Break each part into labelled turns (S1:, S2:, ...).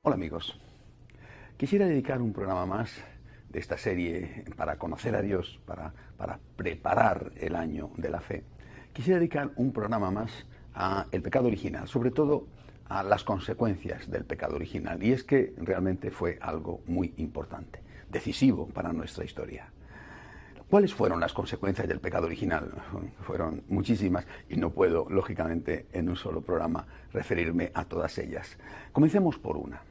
S1: Hola amigos, quisiera dedicar un programa más de esta serie para conocer a Dios, para preparar el año de la fe. Quisiera dedicar un programa más al pecado original, sobre todo a las consecuencias del pecado original. Y es que realmente fue algo muy importante, decisivo para nuestra historia. ¿Cuáles fueron las consecuencias del pecado original? Fueron muchísimas y no puedo, lógicamente, en un solo programa referirme a todas ellas. Comencemos por una,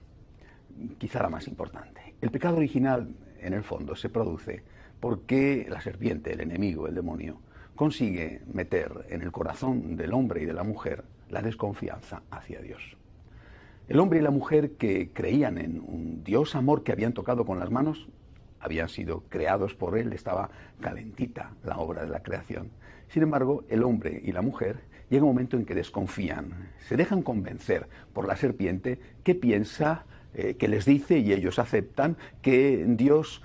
S1: quizá la más importante. El pecado original, en el fondo, se produce porque la serpiente, el enemigo, el demonio, consigue meter en el corazón del hombre y de la mujer la desconfianza hacia Dios. El hombre y la mujer que creían en un Dios amor que habían tocado con las manos, habían sido creados por él, estaba calentita la obra de la creación. Sin embargo, el hombre y la mujer llega un momento en que desconfían, se dejan convencer por la serpiente que piensa, que les dice, y ellos aceptan, que Dios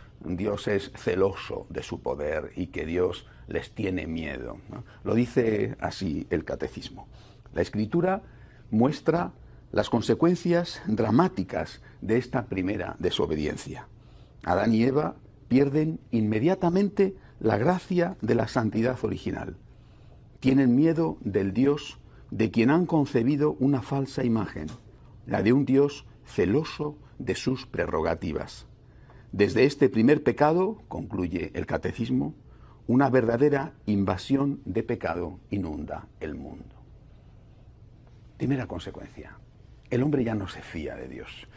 S1: es celoso de su poder y que Dios les tiene miedo, ¿no? Lo dice así el catecismo. La Escritura muestra las consecuencias dramáticas de esta primera desobediencia. Adán y Eva pierden inmediatamente la gracia de la santidad original. Tienen miedo del Dios de quien han concebido una falsa imagen, la de un Dios celoso de sus prerrogativas. Desde este primer pecado, concluye el catecismo, una verdadera invasión de pecado inunda el mundo. Primera consecuencia, el hombre ya no se fía de Dios.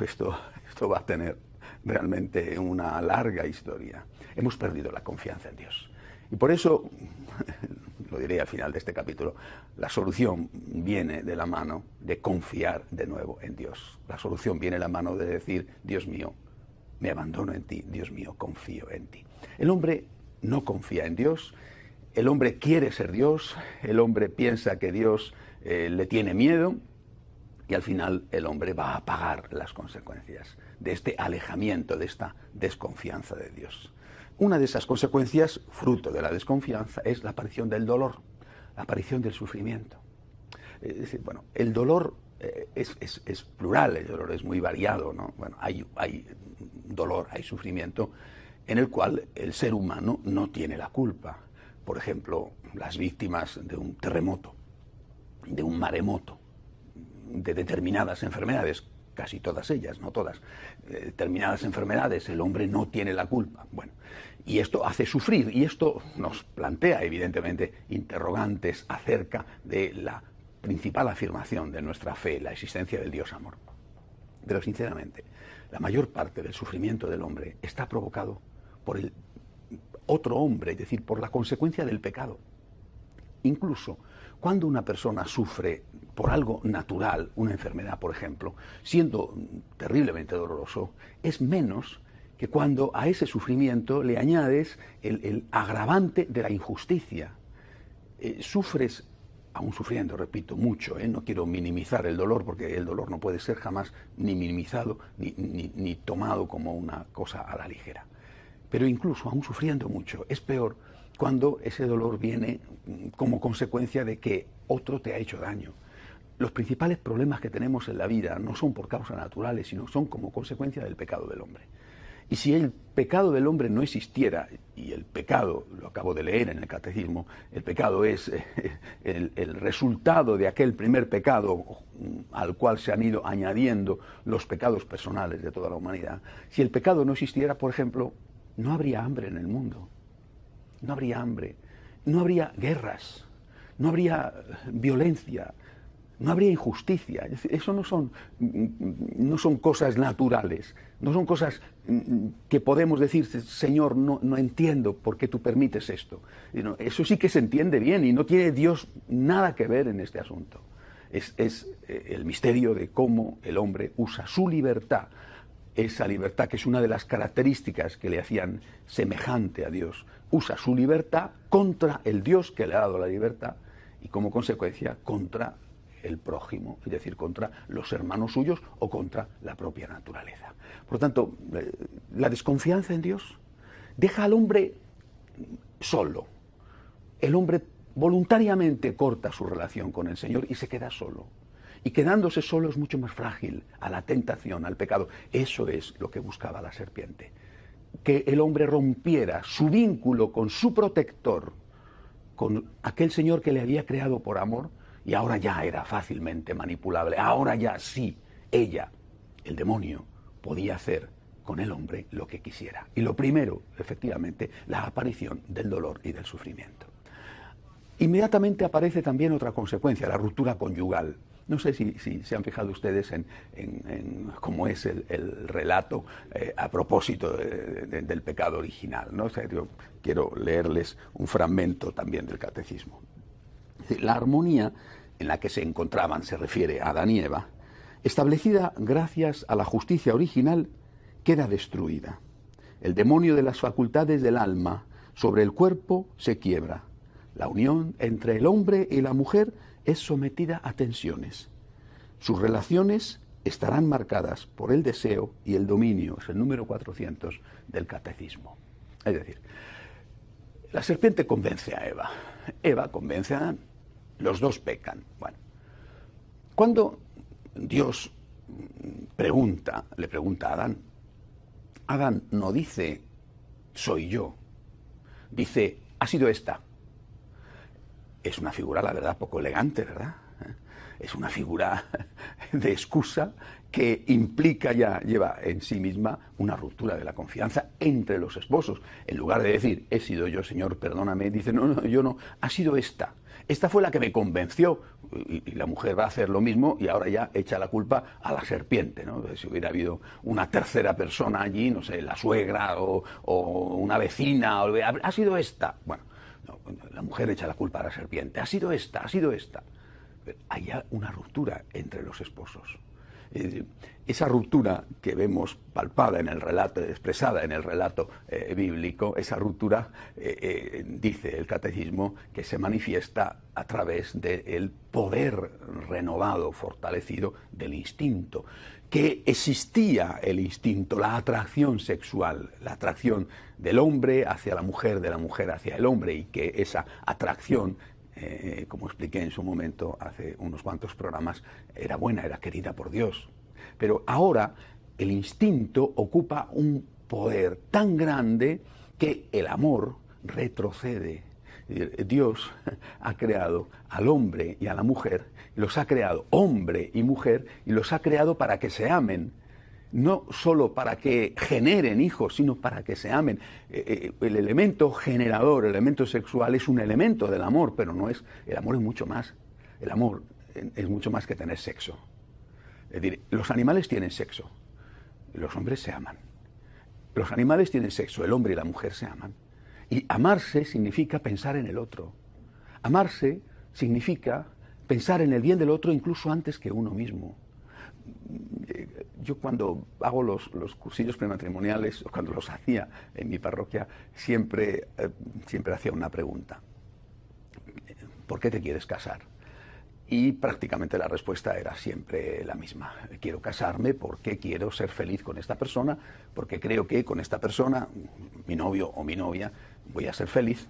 S1: Esto va a tener realmente una larga historia. Hemos perdido la confianza en Dios. Y por eso, lo diré al final de este capítulo, la solución viene de la mano de confiar de nuevo en Dios. La solución viene de la mano de decir, Dios mío, me abandono en ti, Dios mío, confío en ti. El hombre no confía en Dios, el hombre quiere ser Dios, el hombre piensa que Dios le tiene miedo, y al final el hombre va a pagar las consecuencias de este alejamiento, de esta desconfianza de Dios. Una de esas consecuencias, fruto de la desconfianza, es la aparición del dolor, la aparición del sufrimiento. Es decir, bueno, el dolor es plural, el dolor es muy variado, ¿no? Bueno, hay dolor, hay sufrimiento en el cual el ser humano no tiene la culpa. Por ejemplo, las víctimas de un terremoto, de un maremoto, de determinadas enfermedades, casi todas ellas, no todas, determinadas enfermedades, el hombre no tiene la culpa. Bueno, y esto hace sufrir, y esto nos plantea, evidentemente, interrogantes acerca de la principal afirmación de nuestra fe, la existencia del Dios amor. Pero, sinceramente, la mayor parte del sufrimiento del hombre está provocado por el otro hombre, es decir, por la consecuencia del pecado. Incluso cuando una persona sufre por algo natural, una enfermedad, por ejemplo, siendo terriblemente doloroso, es menos que cuando a ese sufrimiento le añades el agravante de la injusticia. Sufres, aún sufriendo, repito, mucho, no quiero minimizar el dolor, porque el dolor no puede ser jamás ni minimizado ni tomado como una cosa a la ligera. Pero incluso, aún sufriendo mucho, es peor cuando ese dolor viene como consecuencia de que otro te ha hecho daño. Los principales problemas que tenemos en la vida no son por causas naturales, sino son como consecuencia del pecado del hombre. Y si el pecado del hombre no existiera, y el pecado, lo acabo de leer en el catecismo, el pecado es el resultado de aquel primer pecado al cual se han ido añadiendo los pecados personales de toda la humanidad. Si el pecado no existiera, por ejemplo, no habría hambre en el mundo. No habría hambre, no habría guerras, no habría violencia, no habría injusticia. Eso no son cosas naturales, no son cosas que podemos decir, Señor, no entiendo por qué tú permites esto. Eso sí que se entiende bien y no tiene Dios nada que ver en este asunto. Es el misterio de cómo el hombre usa su libertad, esa libertad que es una de las características que le hacían semejante a Dios. Usa su libertad contra el Dios que le ha dado la libertad y como consecuencia contra el prójimo, es decir, contra los hermanos suyos o contra la propia naturaleza. Por lo tanto, la desconfianza en Dios deja al hombre solo. El hombre voluntariamente corta su relación con el Señor y se queda solo. y quedándose solo es mucho más frágil a la tentación, al pecado. Eso es lo que buscaba la serpiente, que el hombre rompiera su vínculo con su protector, con aquel Señor que le había creado por amor, y ahora ya era fácilmente manipulable. Ahora ya sí, ella, el demonio, podía hacer con el hombre lo que quisiera. Y lo primero, efectivamente, la aparición del dolor y del sufrimiento. Inmediatamente aparece también otra consecuencia, la ruptura conyugal. No sé si se han fijado ustedes en cómo es el relato a propósito del pecado original, ¿no? O sea, yo quiero leerles un fragmento también del catecismo. La armonía en la que se encontraban, se refiere a Adán y Eva, establecida gracias a la justicia original, queda destruida. El demonio de las facultades del alma sobre el cuerpo se quiebra. La unión entre el hombre y la mujer es sometida a tensiones. Sus relaciones estarán marcadas por el deseo y el dominio. Es el número 400 del catecismo. Es decir, la serpiente convence a Eva. Eva convence a Adán. Los dos pecan. Bueno, cuando Dios le pregunta a Adán, Adán no dice, soy yo, dice, ha sido esta. Es una figura, la verdad, poco elegante, ¿verdad? Es una figura de excusa que implica lleva en sí misma una ruptura de la confianza entre los esposos. En lugar de decir, he sido yo, Señor, perdóname, dice, no, yo no, ha sido esta. Esta fue la que me convenció. Y la mujer va a hacer lo mismo y ahora ya echa la culpa a la serpiente, ¿no? Si hubiera habido una tercera persona allí, no sé, la suegra o una vecina, ha sido esta. Bueno, no, la mujer echa la culpa a la serpiente. Ha sido esta, ha sido esta. Hay ya una ruptura entre los esposos. Esa ruptura que vemos palpada en el relato, expresada en el relato bíblico, esa ruptura, dice el catecismo, que se manifiesta a través del poder renovado, fortalecido del instinto, que existía el instinto, la atracción sexual, la atracción del hombre hacia la mujer, de la mujer hacia el hombre, y que esa atracción, como expliqué en su momento hace unos cuantos programas, era buena, era querida por Dios. Pero ahora el instinto ocupa un poder tan grande que el amor retrocede. Dios ha creado al hombre y a la mujer, los ha creado hombre y mujer, y los ha creado para que se amen. No solo para que generen hijos, sino para que se amen. El elemento generador, el elemento sexual, es un elemento del amor, pero no es. El amor es mucho más. El amor es mucho más que tener sexo. Es decir, los animales tienen sexo, los hombres se aman. Los animales tienen sexo, el hombre y la mujer se aman. Y amarse significa pensar en el otro. Amarse significa pensar en el bien del otro incluso antes que uno mismo. Yo cuando hago los cursillos prematrimoniales, o cuando los hacía en mi parroquia, siempre hacía una pregunta. ¿Por qué te quieres casar? Y prácticamente la respuesta era siempre la misma. Quiero casarme porque quiero ser feliz con esta persona, porque creo que con esta persona, mi novio o mi novia, voy a ser feliz.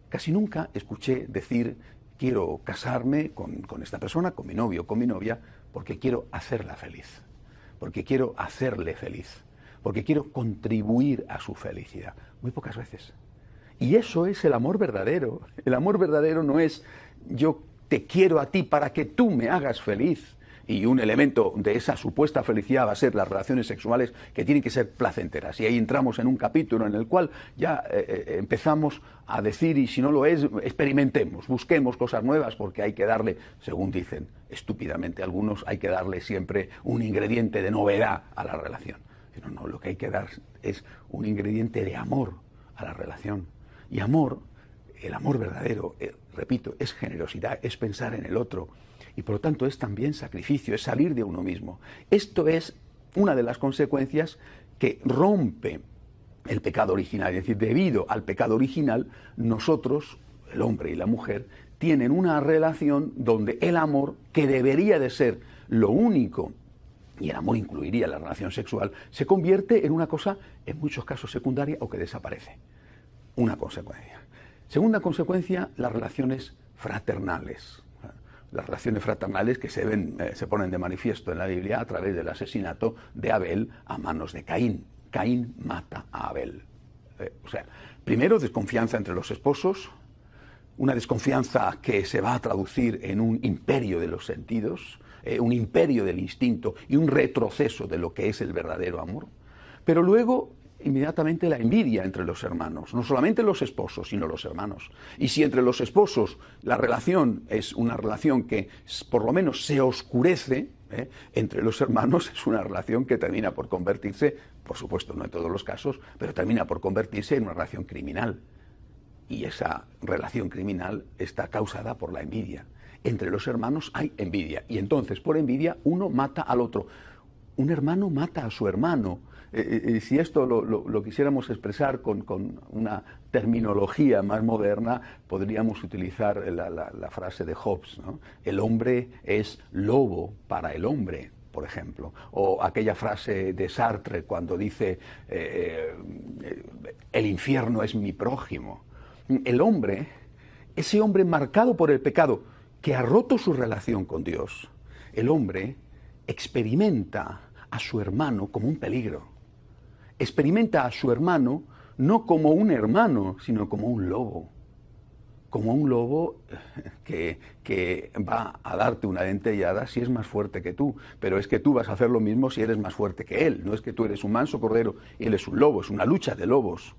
S1: Casi nunca escuché decir, quiero casarme con esta persona, con mi novio o con mi novia, porque quiero hacerla feliz, porque quiero hacerle feliz, porque quiero contribuir a su felicidad. Muy pocas veces. Y eso es el amor verdadero. El amor verdadero no es yo te quiero a ti para que tú me hagas feliz. Y un elemento de esa supuesta felicidad va a ser las relaciones sexuales, que tienen que ser placenteras. Y ahí entramos en un capítulo en el cual ya empezamos a decir, y si no lo es, experimentemos, busquemos cosas nuevas, porque hay que darle, según dicen estúpidamente algunos, hay que darle siempre un ingrediente de novedad a la relación. No, lo que hay que dar es un ingrediente de amor a la relación. Y amor, el amor verdadero, repito, es generosidad, es pensar en el otro. Y por lo tanto es también sacrificio, es salir de uno mismo. Esto es una de las consecuencias que rompe el pecado original. Es decir, debido al pecado original, nosotros, el hombre y la mujer, tienen una relación donde el amor, que debería de ser lo único, y el amor incluiría la relación sexual, se convierte en una cosa, en muchos casos, secundaria o que desaparece. Una consecuencia. Segunda consecuencia, las relaciones fraternales. las relaciones fraternales que se ponen de manifiesto en la Biblia a través del asesinato de Abel a manos de Caín. Caín mata a Abel. O sea, primero desconfianza entre los esposos, una desconfianza que se va a traducir en un imperio de los sentidos, un imperio del instinto y un retroceso de lo que es el verdadero amor. Pero luego, inmediatamente, la envidia entre los hermanos, no solamente los esposos, sino los hermanos. Y si entre los esposos la relación es una relación que por lo menos se oscurece, entre los hermanos es una relación que termina por convertirse, por supuesto no en todos los casos, pero termina por convertirse en una relación criminal. Y esa relación criminal está causada por la envidia. Entre los hermanos hay envidia, y entonces por envidia uno mata al otro. Un hermano mata a su hermano. Si esto lo quisiéramos expresar con una terminología más moderna, podríamos utilizar la frase de Hobbes, ¿no? El hombre es lobo para el hombre, por ejemplo. O aquella frase de Sartre cuando dice el infierno es mi prójimo. El hombre, ese hombre marcado por el pecado, que ha roto su relación con Dios, el hombre experimenta a su hermano como un peligro. Experimenta a su hermano no como un hermano, sino como un lobo. Como un lobo que va a darte una dentellada si es más fuerte que tú. Pero es que tú vas a hacer lo mismo si eres más fuerte que él. No es que tú eres un manso cordero y él es un lobo. Es una lucha de lobos.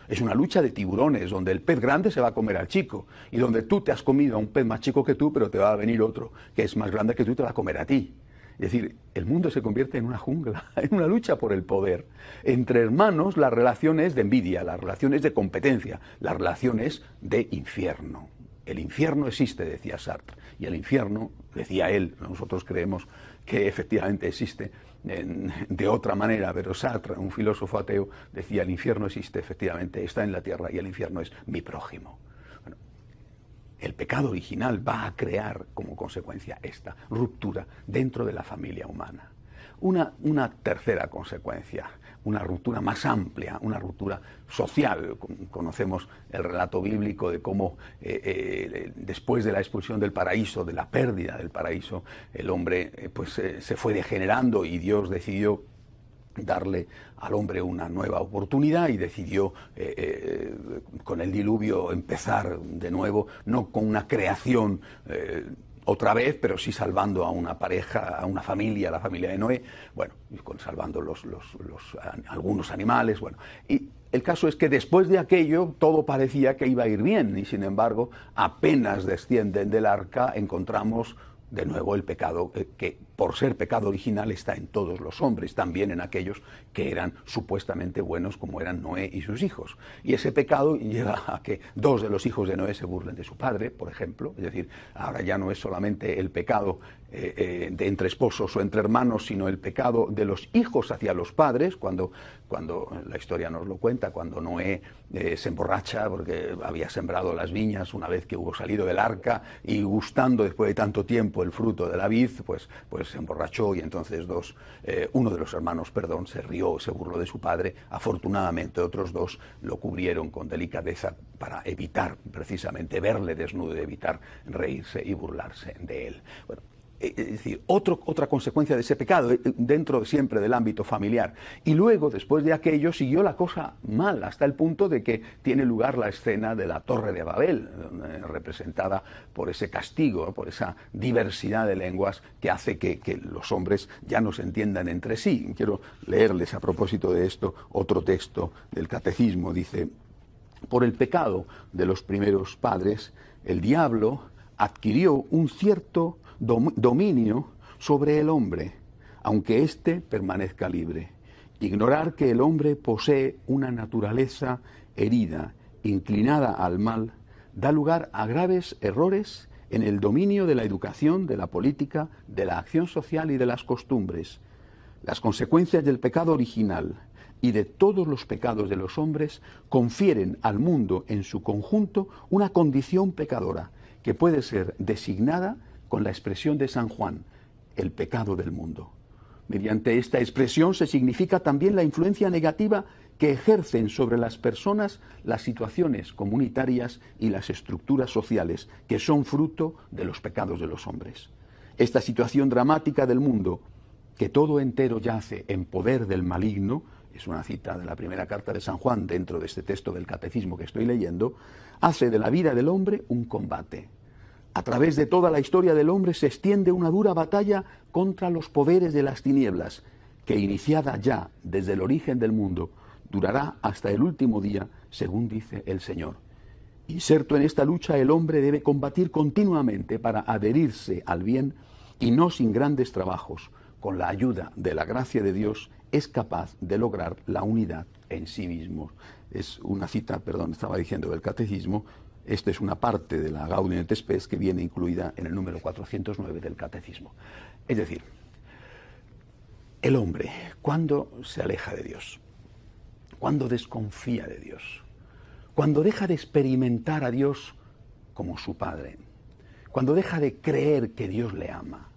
S1: Es una lucha de tiburones, donde el pez grande se va a comer al chico, y donde tú te has comido a un pez más chico que tú, pero te va a venir otro que es más grande que tú y te va a comer a ti. Es decir, el mundo se convierte en una jungla, en una lucha por el poder. Entre hermanos la relación es de envidia, la relación es de competencia, la relación es de infierno. El infierno existe, decía Sartre, y el infierno, decía él, nosotros creemos que efectivamente existe de otra manera, pero Sartre, un filósofo ateo, decía el infierno existe, efectivamente, está en la tierra y el infierno es mi prójimo. Bueno, el pecado original va a crear como consecuencia esta ruptura dentro de la familia humana. Una tercera consecuencia, una ruptura más amplia, una ruptura social. Conocemos el relato bíblico de cómo después de la expulsión del paraíso, de la pérdida del paraíso, el hombre se fue degenerando y Dios decidió darle al hombre una nueva oportunidad y decidió con el diluvio empezar de nuevo, no con una creación otra vez, pero sí salvando a una pareja, a una familia, la familia de Noé, bueno, salvando algunos animales, bueno. Y el caso es que después de aquello todo parecía que iba a ir bien y sin embargo apenas descienden del arca encontramos de nuevo el pecado que por ser pecado original está en todos los hombres, también en aquellos que eran supuestamente buenos como eran Noé y sus hijos. Y ese pecado lleva a que dos de los hijos de Noé se burlen de su padre, por ejemplo. Es decir, ahora ya no es solamente el pecado de entre esposos o entre hermanos, sino el pecado de los hijos hacia los padres, cuando la historia nos lo cuenta, cuando Noé se emborracha porque había sembrado las viñas una vez que hubo salido del arca y gustando después de tanto tiempo el fruto de la vid, pues se emborrachó y entonces uno de los hermanos, se rió, se burló de su padre. Afortunadamente otros dos lo cubrieron con delicadeza para evitar precisamente verle desnudo y evitar reírse y burlarse de él. Bueno, es decir, otra consecuencia de ese pecado dentro siempre del ámbito familiar. Y luego, después de aquello, siguió la cosa mal, hasta el punto de que tiene lugar la escena de la Torre de Babel, representada por ese castigo, por esa diversidad de lenguas que hace que los hombres ya no se entiendan entre sí. Quiero leerles a propósito de esto otro texto del Catecismo. Dice: por el pecado de los primeros padres, el diablo adquirió un cierto dominio sobre el hombre, aunque éste permanezca libre. Ignorar que el hombre posee una naturaleza herida, inclinada al mal, da lugar a graves errores en el dominio de la educación, de la política, de la acción social y de las costumbres. Las consecuencias del pecado original y de todos los pecados de los hombres confieren al mundo en su conjunto una condición pecadora que puede ser designada con la expresión de San Juan, el pecado del mundo. Mediante esta expresión se significa también la influencia negativa que ejercen sobre las personas las situaciones comunitarias y las estructuras sociales que son fruto de los pecados de los hombres. Esta situación dramática del mundo, que todo entero yace en poder del maligno, es una cita de la primera carta de San Juan dentro de este texto del catecismo que estoy leyendo, hace de la vida del hombre un combate. A través de toda la historia del hombre se extiende una dura batalla contra los poderes de las tinieblas, que iniciada ya desde el origen del mundo, durará hasta el último día, según dice el Señor. Inserto en esta lucha, el hombre debe combatir continuamente para adherirse al bien y no sin grandes trabajos. Con la ayuda de la gracia de Dios es capaz de lograr la unidad en sí mismo. Es una cita, estaba diciendo del catecismo. Esta es una parte de la Gaudium et Spes que viene incluida en el número 409 del catecismo. Es decir, el hombre, ¿cuándo se aleja de Dios? ¿Cuándo desconfía de Dios? Cuando deja de experimentar a Dios como su Padre, cuando deja de creer que Dios le ama,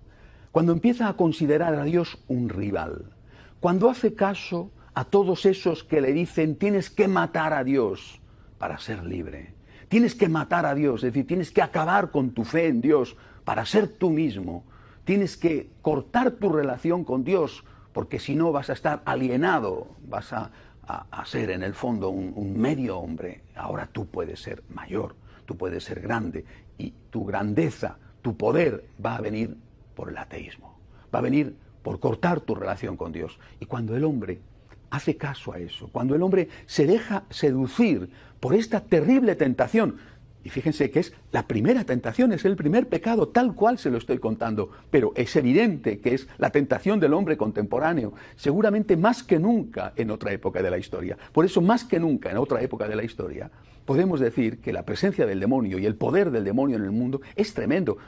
S1: cuando empieza a considerar a Dios un rival, cuando hace caso a todos esos que le dicen tienes que matar a Dios para ser libre, tienes que matar a Dios, es decir, tienes que acabar con tu fe en Dios para ser tú mismo, tienes que cortar tu relación con Dios porque si no vas a estar alienado, vas a ser en el fondo un medio hombre. Ahora tú puedes ser mayor, tú puedes ser grande y tu grandeza, tu poder va a venir por el ateísmo, va a venir por cortar tu relación con Dios. Y cuando el hombre hace caso a eso, cuando el hombre se deja seducir por esta terrible tentación, y fíjense que es la primera tentación, es el primer pecado, tal cual se lo estoy contando, pero es evidente que es la tentación del hombre contemporáneo, seguramente más que nunca en otra época de la historia. Por eso, más que nunca en otra época de la historia, podemos decir que la presencia del demonio y el poder del demonio en el mundo es tremendo.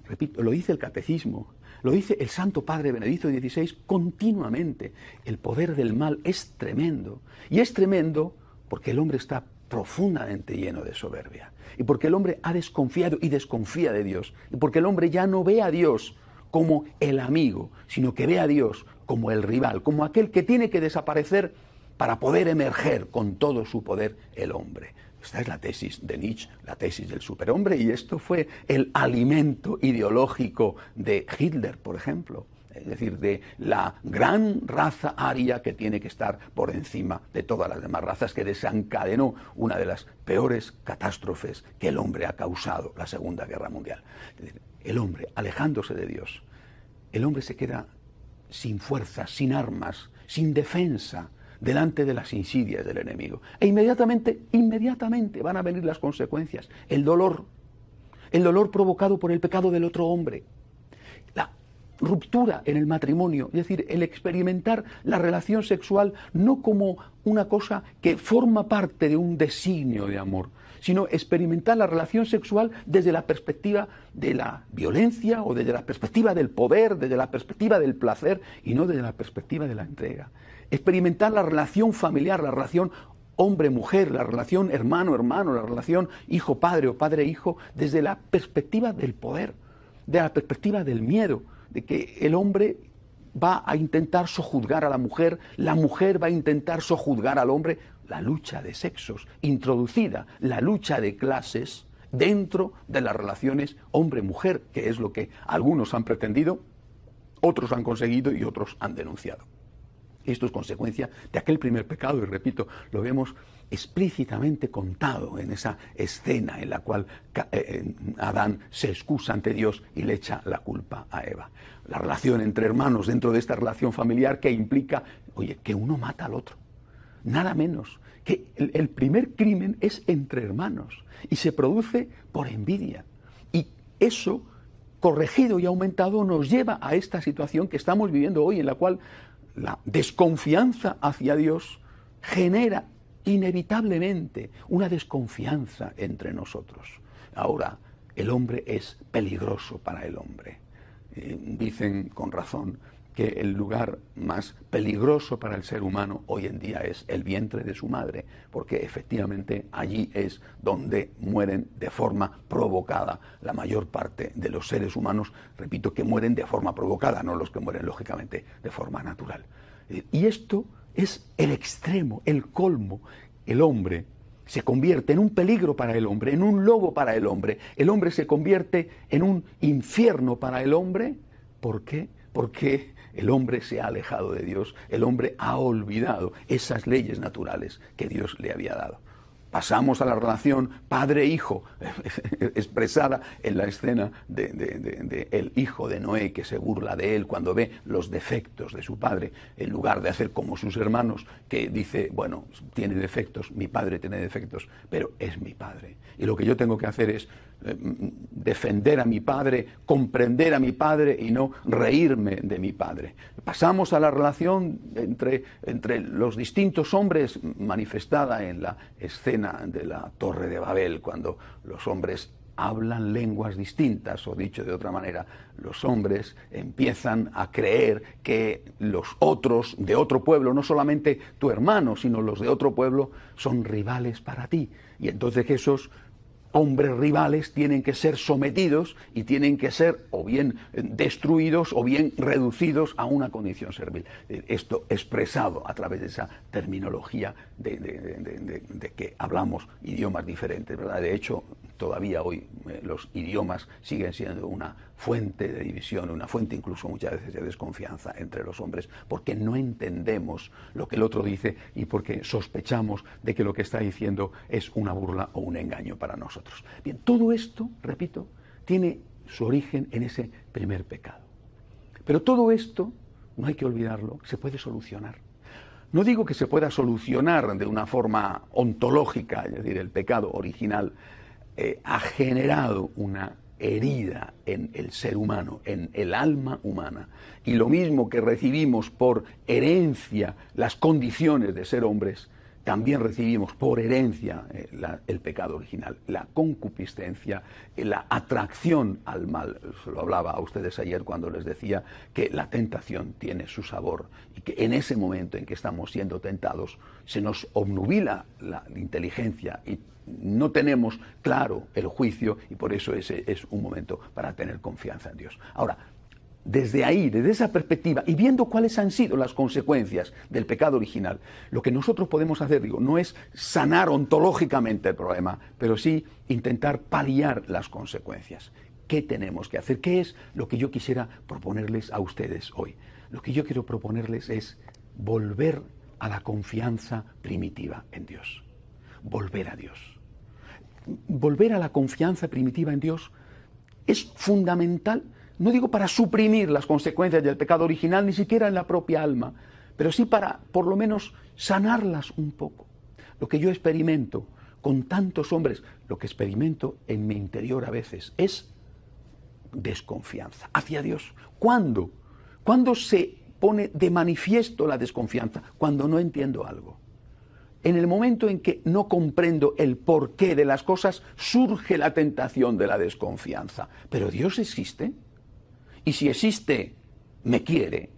S1: Repito, lo dice el catecismo, lo dice el Santo Padre Benedicto XVI continuamente. El poder del mal es tremendo, y es tremendo porque el hombre está profundamente lleno de soberbia, y porque el hombre ha desconfiado y desconfía de Dios, y porque el hombre ya no ve a Dios como el amigo, sino que ve a Dios como el rival, como aquel que tiene que desaparecer para poder emerger con todo su poder el hombre. Esta es la tesis de Nietzsche, la tesis del superhombre, y esto fue el alimento ideológico de Hitler, por ejemplo. Es decir, de la gran raza aria que tiene que estar por encima de todas las demás razas, que desencadenó una de las peores catástrofes que el hombre ha causado, la Segunda Guerra Mundial. Es decir, el hombre, alejándose de Dios, el hombre se queda sin fuerzas, sin armas, sin defensa, delante de las insidias del enemigo. E inmediatamente van a venir las consecuencias. El dolor provocado por el pecado del otro hombre. La ruptura en el matrimonio, es decir, el experimentar la relación sexual no como una cosa que forma parte de un designio de amor, sino experimentar la relación sexual desde la perspectiva de la violencia o desde la perspectiva del poder, desde la perspectiva del placer y no desde la perspectiva de la entrega. Experimentar la relación familiar, la relación hombre-mujer, la relación hermano-hermano, la relación hijo-padre o padre-hijo, desde la perspectiva del poder, de la perspectiva del miedo, de que el hombre va a intentar sojuzgar a la mujer va a intentar sojuzgar al hombre, la lucha de sexos introducida, la lucha de clases dentro de las relaciones hombre-mujer, que es lo que algunos han pretendido, otros han conseguido y otros han denunciado. Esto es consecuencia de aquel primer pecado, y repito, lo vemos explícitamente contado en esa escena en la cual Adán se excusa ante Dios y le echa la culpa a Eva. La relación entre hermanos dentro de esta relación familiar que implica, que uno mata al otro. Nada menos, que el primer crimen es entre hermanos y se produce por envidia. Y eso, corregido y aumentado, nos lleva a esta situación que estamos viviendo hoy, en la cual la desconfianza hacia Dios genera inevitablemente una desconfianza entre nosotros. Ahora, el hombre es peligroso para el hombre. Dicen con razón que el lugar más peligroso para el ser humano hoy en día es el vientre de su madre, porque efectivamente allí es donde mueren de forma provocada la mayor parte de los seres humanos, repito, que mueren de forma provocada, no los que mueren lógicamente de forma natural. Y esto es el extremo, el colmo. El hombre se convierte en un peligro para el hombre, en un lobo para el hombre se convierte en un infierno para el hombre. ¿Por qué? Porque el hombre se ha alejado de Dios, el hombre ha olvidado esas leyes naturales que Dios le había dado. Pasamos a la relación padre-hijo, expresada en la escena de el hijo de Noé, que se burla de él cuando ve los defectos de su padre, en lugar de hacer como sus hermanos, que dice, bueno, tiene defectos, mi padre tiene defectos, pero es mi padre. Y lo que yo tengo que hacer es defender a mi padre, comprender a mi padre y no reírme de mi padre. Pasamos a la relación entre los distintos hombres, manifestada en la escena de la Torre de Babel, cuando los hombres hablan lenguas distintas, o dicho de otra manera, los hombres empiezan a creer que los otros de otro pueblo, no solamente tu hermano, sino los de otro pueblo, son rivales para ti. Y entonces esos hombres rivales tienen que ser sometidos y tienen que ser o bien destruidos o bien reducidos a una condición servil. Esto expresado a través de esa terminología de que hablamos idiomas diferentes, ¿verdad? De hecho, todavía hoy los idiomas siguen siendo una fuente de división, una fuente incluso muchas veces de desconfianza entre los hombres, porque no entendemos lo que el otro dice y porque sospechamos de que lo que está diciendo es una burla o un engaño para nosotros. Bien, todo esto, repito, tiene su origen en ese primer pecado. Pero todo esto, no hay que olvidarlo, se puede solucionar. No digo que se pueda solucionar de una forma ontológica, es decir, el pecado original ha generado una herida en el ser humano, en el alma humana. Y lo mismo que recibimos por herencia las condiciones de ser hombres, también recibimos por herencia el pecado original, la concupiscencia, la atracción al mal. Se lo hablaba a ustedes ayer cuando les decía que la tentación tiene su sabor y que en ese momento en que estamos siendo tentados se nos obnubila la inteligencia y no tenemos claro el juicio, y por eso ese es un momento para tener confianza en Dios. Ahora, desde ahí, desde esa perspectiva, y viendo cuáles han sido las consecuencias del pecado original, lo que nosotros podemos hacer, no es sanar ontológicamente el problema, pero sí intentar paliar las consecuencias. ¿Qué tenemos que hacer? ¿Qué es lo que yo quisiera proponerles a ustedes hoy? Lo que yo quiero proponerles es volver a la confianza primitiva en Dios. Volver a Dios. Volver a la confianza primitiva en Dios es fundamental, no digo para suprimir las consecuencias del pecado original, ni siquiera en la propia alma, pero sí para, por lo menos, sanarlas un poco. Lo que yo experimento con tantos hombres, lo que experimento en mi interior a veces es desconfianza hacia Dios. ¿Cuándo? ¿Cuándo se pone de manifiesto la desconfianza? Cuando no entiendo algo. En el momento en que no comprendo el porqué de las cosas, surge la tentación de la desconfianza. ¿Pero Dios existe? Y si existe, me quiere.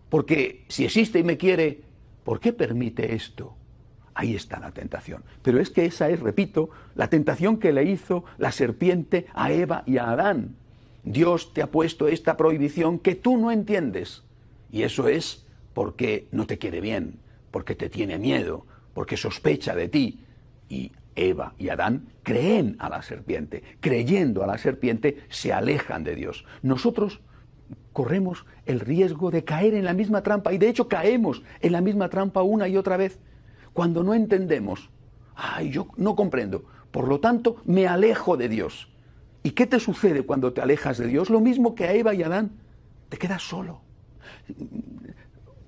S1: Porque si existe y me quiere, ¿por qué permite esto? Ahí está la tentación. Pero es que esa es, repito, la tentación que le hizo la serpiente a Eva y a Adán. Dios te ha puesto esta prohibición que tú no entiendes. Y eso es porque no te quiere bien, porque te tiene miedo, porque sospecha de ti. Y Eva y Adán creen a la serpiente. Creyendo a la serpiente, se alejan de Dios. Nosotros corremos el riesgo de caer en la misma trampa, y de hecho caemos en la misma trampa una y otra vez, cuando no entendemos. Yo no comprendo, por lo tanto me alejo de Dios. ¿Y qué te sucede cuando te alejas de Dios? Lo mismo que a Eva y Adán, te quedas solo.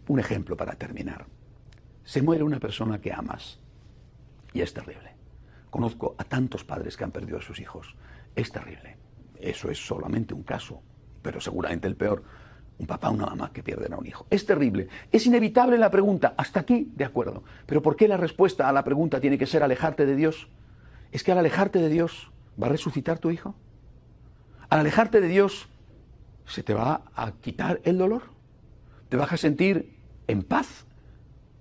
S1: Un ejemplo para terminar. Se muere una persona que amas y es terrible. Conozco a tantos padres que han perdido a sus hijos. Es terrible. Eso es solamente un caso, pero seguramente el peor. Un papá o una mamá que pierden a un hijo. Es terrible. Es inevitable la pregunta. Hasta aquí, de acuerdo. Pero ¿por qué la respuesta a la pregunta tiene que ser alejarte de Dios? Es que al alejarte de Dios, ¿va a resucitar tu hijo? Al alejarte de Dios, ¿se te va a quitar el dolor? te vas a sentir en paz,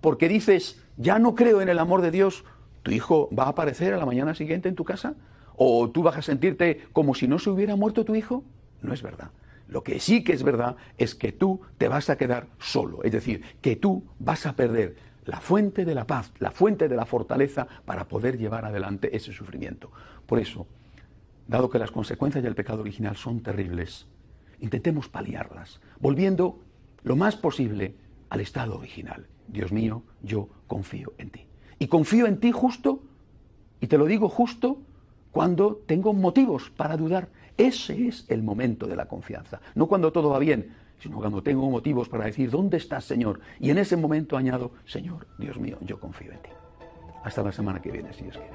S1: porque dices, ya no creo en el amor de Dios, ¿tu hijo va a aparecer a la mañana siguiente en tu casa? ¿O tú vas a sentirte como si no se hubiera muerto tu hijo? No es verdad. Lo que sí que es verdad es que tú te vas a quedar solo, es decir, que tú vas a perder la fuente de la paz, la fuente de la fortaleza para poder llevar adelante ese sufrimiento. Por eso, dado que las consecuencias del pecado original son terribles, intentemos paliarlas, volviendo lo más posible al estado original. Dios mío, yo confío en ti. Y confío en ti justo, y te lo digo justo, cuando tengo motivos para dudar. Ese es el momento de la confianza. No cuando todo va bien, sino cuando tengo motivos para decir, ¿dónde estás, Señor? Y en ese momento añado, Señor, Dios mío, yo confío en ti. Hasta la semana que viene, si Dios quiere.